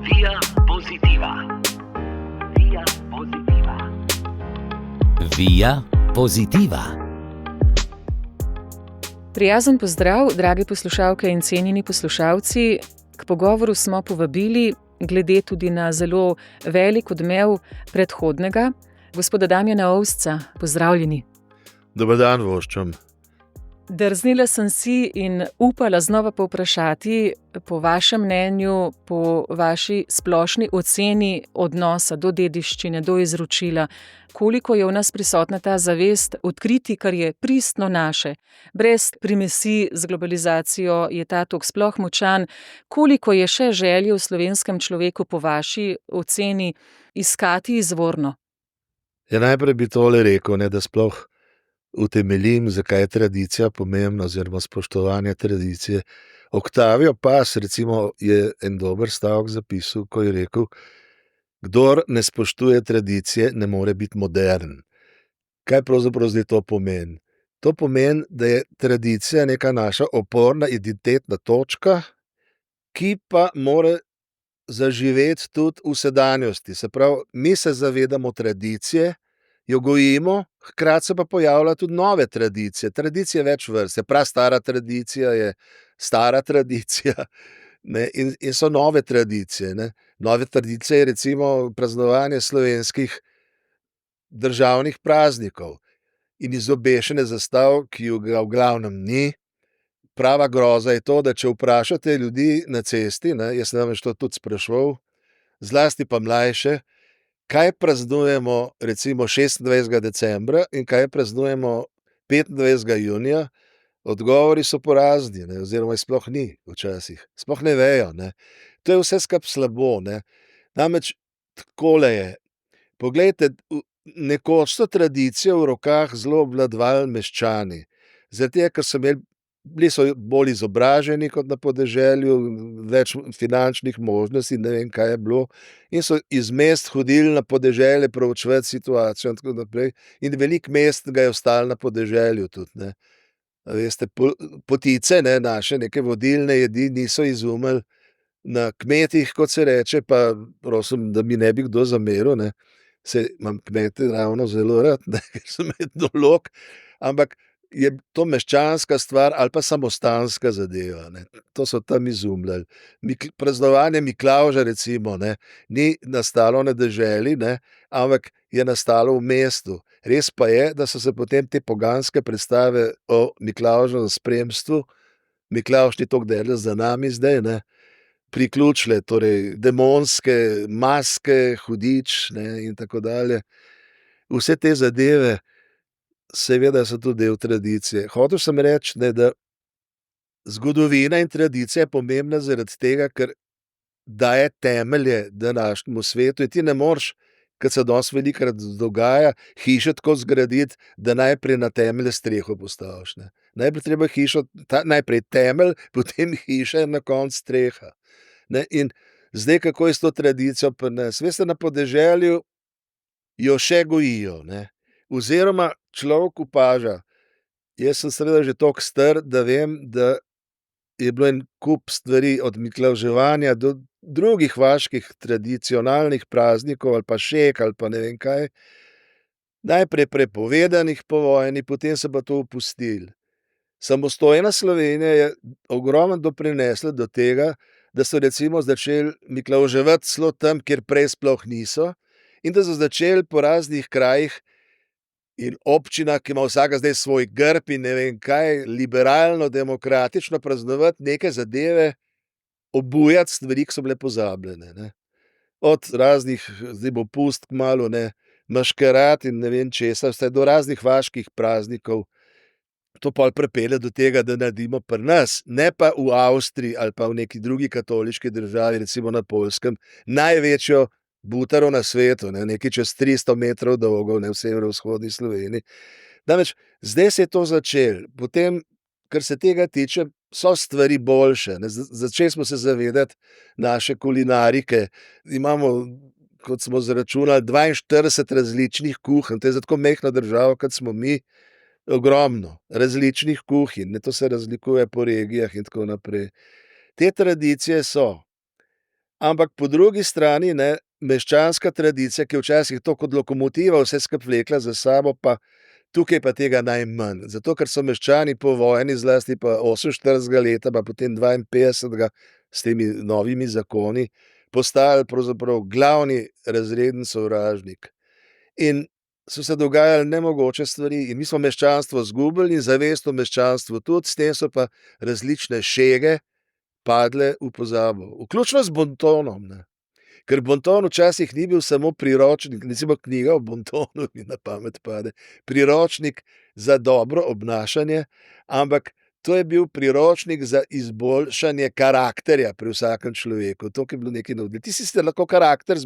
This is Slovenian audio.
Via Positiva. Via Positiva. Via Positiva. Prijazen pozdrav, dragi poslušalke in cenjeni poslušalci. K pogovoru smo povabili, glede tudi na zelo velik odmev predhodnega, gospoda Damjana Ovsca. Pozdravljeni. Dober dan, voščam. Drznila sem si in upala znova povprašati po vašem mnenju, po vaši splošni oceni odnosa do dediščine, do izročila, koliko je v nas prisotna ta zavest odkriti, kar je pristno naše. Brez primesi z globalizacijo je ta tok sploh močan. Koliko je še želje v slovenskem človeku po vaši oceni iskati izvorno? Ja, najprej bi tole rekel, da sploh utemeljim, zakaj je tradicija pomembna oziroma spoštovanje tradicije. Octavio Paz, recimo, je en dober stavek zapisal, ko je rekel: kdor ne spoštuje tradicije, ne more biti modern. Kaj pravzaprav zdaj to pomeni? To pomeni, da je tradicija neka naša oporna identitetna točka, ki pa mora zaživeti tudi v sedanjosti. Se pravi, mi se zavedamo tradicije, jo gojimo, hkrati se pa pojavlja tudi nove tradicije. Tradicije več vrst. Prastara tradicija je stara tradicija, ne, in so nove tradicije. Ne. Nove tradicije je recimo praznovanje slovenskih državnih praznikov in izobešene zastav, ki ga v glavnem ni. Prava groza je to, da če vprašate ljudi na cesti, ne, jaz sem to tudi spraševal, zlasti pa mlajše, kaj praznujemo recimo 26. decembra in kaj praznujemo 25. junija, odgovori so porazni, ne, oziroma jih sploh ni včasih. Sploh ne vejo. Ne. To je vse skupaj slabo. Ne. Namreč takole je. Poglejte, nekoč so tradicijo v rokah zelo obvladovali meščani. Zato, ker so bili so bolj izobraženi kot na podeželju, več finančnih možnosti, ne vem, kaj je bilo, in so iz mest hodili na podeželje proučevati situacijo in tako naprej. In veliko mest ga je ostalo na podeželju tudi. Ne. Veste, potice, ne, naše neke vodilne jedi niso izumili na kmetih, kot se reče, pa prosim, da mi ne bi kdo zameril, ne. Se imam kmete ravno zelo rad, ne, ker sem etnolog, ampak je to meščanska stvar ali pa samostanska zadeva. Ne. To so tam izumljali. Praznovanje Miklavža recimo, ne, ni nastalo na deželi, ne, ampak je nastalo v mestu. Res pa je, da so se potem te poganske predstave o Miklavževem spremstvu, Miklavž ni toliko daleč za nami zdaj, ne, priključile, torej demonske maske, hudič, ne, in tako dalje. Vse te zadeve seveda so tudi del tradicije. Hotel sem reči, ne, da zgodovina in tradicija je pomembna zaradi tega, ker daje temelje današnjemu svetu in ti ne moreš, kot se danes velikokrat dogaja, hiše tako zgraditi, da najprej na temelje streho postaviš. Ne. Najprej treba hišo, najprej temelj, potem hiša in na koncu streha. Ne. In zdaj, kako je s to tradicijo pri nas? Veste, na podeželju jo še gojijo, ne. Oziroma človek opaža, jaz sem seveda že toliko star, da vem, da je bilo en kup stvari od miklavževanja do drugih vaških tradicionalnih praznikov ali pa šeg ali pa ne vem kaj, najprej prepovedanih po vojni, potem se pa to opustilo. Samostojna Slovenija je ogromno doprinesla do tega, da so recimo začeli miklavževati celo tam, kjer prej sploh niso, in da so začeli po raznih krajih in občina, ki ima vsaka zdaj svoj grb in ne vem kaj, liberalno, demokratično praznovati neke zadeve, obujati stvari, ki so bile pozabljene. Ne. Od raznih, zdaj bo pust kmalu, ne, maškerad in ne vem česa, vse do raznih vaških praznikov. To pol pripelje do tega, da naredimo pri nas, ne pa v Avstriji ali pa v neki drugi katoliški državi, recimo na Poljskem, največjo butaro na svetu, ne, nekaj čez 300 metrov dolgo, ne, v severovzhodni Sloveniji. Namreč, zdaj se je to začelo. Potem, kar se tega tiče, so stvari boljše. Ne. Začeli smo se zavedati naše kulinarike. Imamo, kot smo zračunali, 42 različnih kuhinj. To je za tako majhno državo, kot smo mi, ogromno različnih kuhinj. Ne, to se razlikuje po regijah in tako naprej. Te tradicije so. Ampak po drugi strani, ne, meščanska tradicija, ki je včasih to kot lokomotiva vse skupaj vlekla za sabo, pa tukaj pa tega najmanj. Zato, ker so meščani po vojni, zlasti pa 48. leta, pa potem 52. s temi novimi zakoni, postali pravzaprav glavni razredni sovražnik. In so se dogajale nemogoče stvari in mi smo meščanstvo izgubili in zavest o meščanstvu tudi, s tem so pa različne šege padle v pozabo. Vključno z bontonom, ne. Ker bonton včasih ni bil samo priročnik, recimo knjiga o bontonu mi na pamet pade, priročnik za dobro obnašanje, ampak to je bil priročnik za izboljšanje karakterja pri vsakem človeku. To, ki je bilo nekaj ti si lahko karakter